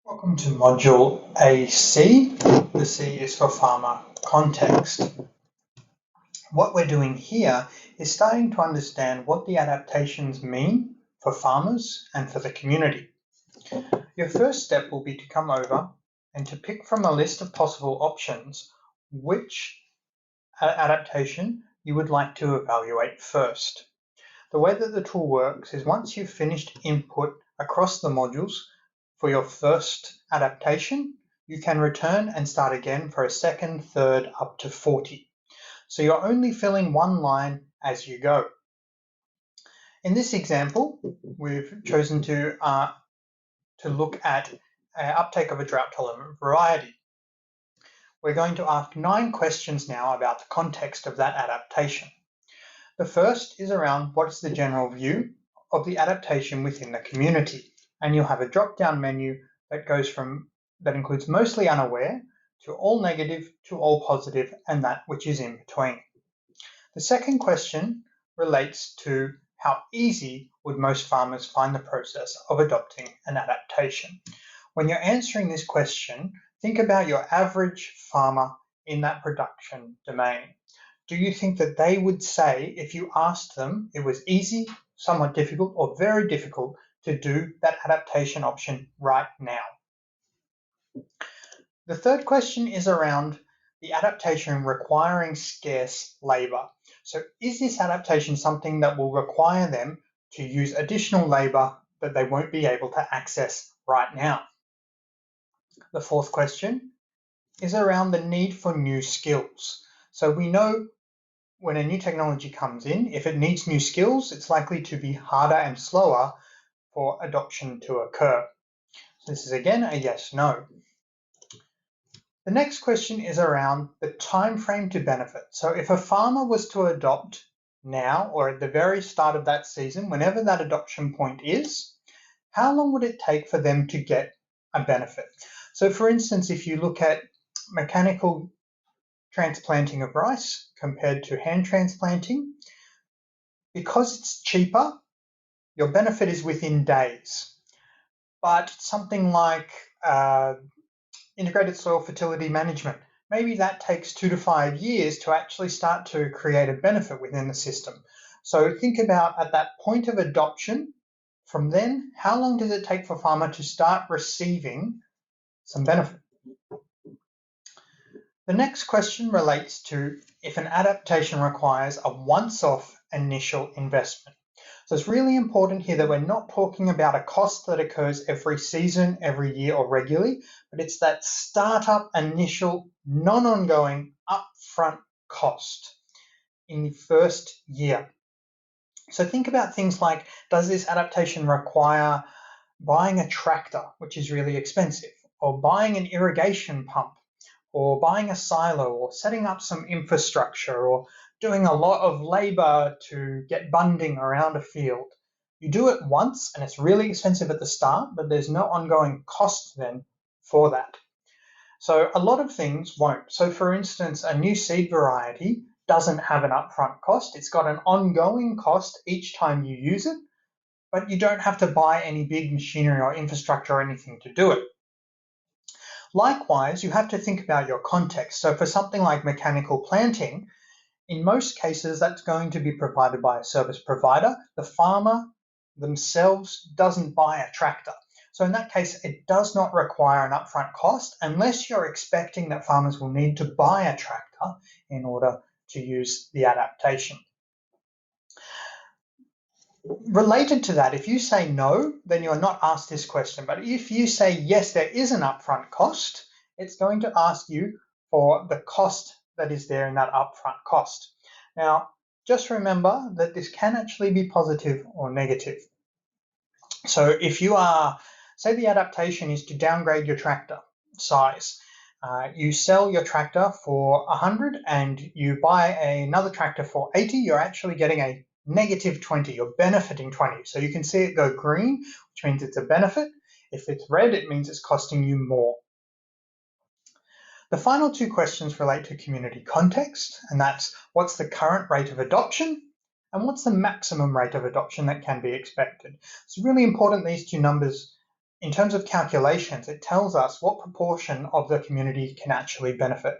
Welcome to Module AC. The C is for farmer context. What we're doing here is starting to understand what the adaptations mean for farmers and for the community. Your first step will be to come over and to pick from a list of possible options which adaptation you would like to evaluate first. The way that the tool works is once you've finished input across the modules for your first adaptation, you can return and start again for a second, third, up to 40. So you're only filling one line as you go. In this example, we've chosen to look at uptake of a drought-tolerant variety. We're going to ask 9 questions now about the context of that adaptation. The first is around what is the general view of the adaptation within the community, and you'll have a drop-down menu that includes mostly unaware to all negative to all positive and that which is in between. The second question relates to how easy would most farmers find the process of adopting an adaptation. When you're answering this question, think about your average farmer in that production domain. Do you think that they would say, if you asked them, it was easy, somewhat difficult, or very difficult to do that adaptation option right now? The third question is around the adaptation requiring scarce labor. So is this adaptation something that will require them to use additional labor that they won't be able to access right now? The fourth question is around the need for new skills. So we know when a new technology comes in, if it needs new skills, it's likely to be harder and slower for adoption to occur. So this is again a yes, no. The next question is around the time frame to benefit. So if a farmer was to adopt now or at the very start of that season, whenever that adoption point is, how long would it take for them to get a benefit? So for instance, if you look at mechanical transplanting of rice compared to hand transplanting, because it's cheaper, your benefit is within days. But something like integrated soil fertility management, maybe that takes 2 to 5 years to actually start to create a benefit within the system. So think about at that point of adoption, from then, how long does it take for farmer to start receiving some benefit? The next question relates to if an adaptation requires a once-off initial investment. So it's really important here that we're not talking about a cost that occurs every season, every year, or regularly, but it's that startup initial, non-ongoing, upfront cost in the first year. So think about things like, does this adaptation require buying a tractor, which is really expensive, or buying an irrigation pump, or buying a silo, or setting up some infrastructure, or doing a lot of labor to get bunding around a field? You do it once and it's really expensive at the start, but there's no ongoing cost then for that. So a lot of things won't. So for instance, a new seed variety doesn't have an upfront cost. It's got an ongoing cost each time you use it, but you don't have to buy any big machinery or infrastructure or anything to do it. Likewise, you have to think about your context. So for something like mechanical planting, in most cases, that's going to be provided by a service provider. The farmer themselves doesn't buy a tractor. So in that case, it does not require an upfront cost unless you're expecting that farmers will need to buy a tractor in order to use the adaptation. Related to that, if you say no, then you're not asked this question. But if you say yes, there is an upfront cost, it's going to ask you for the cost that is there in that upfront cost. Now, just remember that this can actually be positive or negative. So if you are, say the adaptation is to downgrade your tractor size, you sell your tractor for 100 and you buy another tractor for 80, you're actually getting a negative 20, you're benefiting 20. So you can see it go green, which means it's a benefit. If it's red, it means it's costing you more. The final 2 questions relate to community context, and that's what's the current rate of adoption and what's the maximum rate of adoption that can be expected. It's really important these 2 numbers in terms of calculations, it tells us what proportion of the community can actually benefit.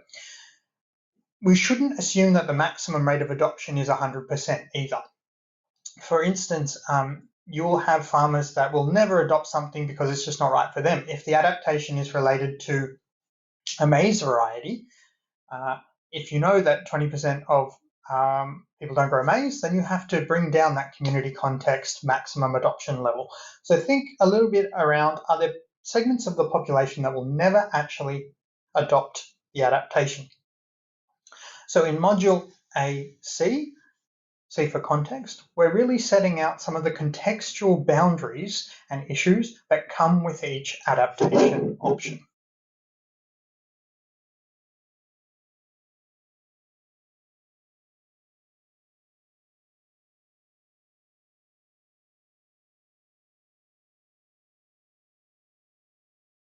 We shouldn't assume that the maximum rate of adoption is 100% either. For instance, you'll have farmers that will never adopt something because it's just not right for them. If the adaptation is related to a maize variety, if you know that 20% of people don't grow maize, then you have to bring down that community context maximum adoption level. So think a little bit around, are there segments of the population that will never actually adopt the adaptation? So in module AC, C for context, we're really setting out some of the contextual boundaries and issues that come with each adaptation option.